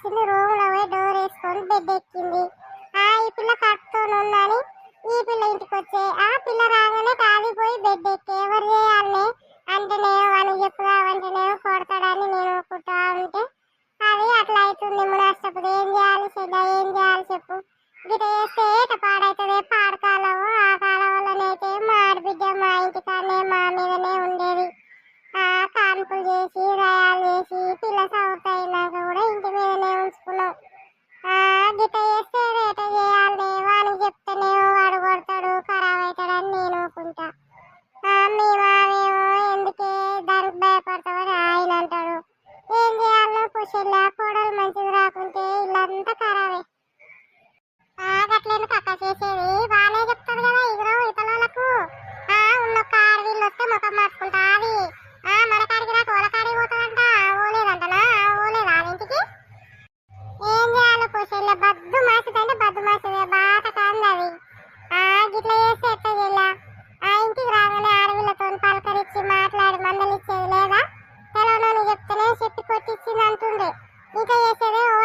లేచింది, రూమ్ లో పోయి డోర్ వేసుకొని బెడ్ ఎక్కింది. ఈ పిల్ల కట్టుతోనుందని ఈ పిల్ల ఇంటికి వచ్చే ఆ పిల్ల రాగానే కాలిపోయి బెడ్ ఎక్కి ఎవరు చేయాలనే అంటేనే అని చెప్పుదామంటేనే కొడతాడని నేను ఒప్పుకుంటా ఉంటే అది అట్లా అవుతుంది. మునాష్టప్పుడు ఏం చేయాలి చెడ్డ, ఏం చేయాలి చెప్పు. గిట చేస్తే ఏట పాడైతుంది, పాడు కాలం. ఆ కాలం వల్లనైతే మా ఆడబిడ్డ మా ఇంటికాడనే మా మీదనే ఉండేది. కాన్పులు చేసి రయాలు చేసి పిల్ల సౌత అయినాక కూడా ఇంటి మీదనే ఉంచుకున్నాం. గిట్ట చేస్తే రేట చేయాలి, వానికి చెప్తేనే వాడు కొడతాడు ఖరాబ్ అవుతాడని నేను ఒప్పుకుంటా. మీ మామేమో ఎందుకే దానికి భయపడతామని ఆయన అంటాడు. ఏం చేయాలో కుషల్లా కోడలు మంచిది రాకుంటే ఇల్లంతా ఖరాబే. గట్లేందుకు అక్క చేసేది,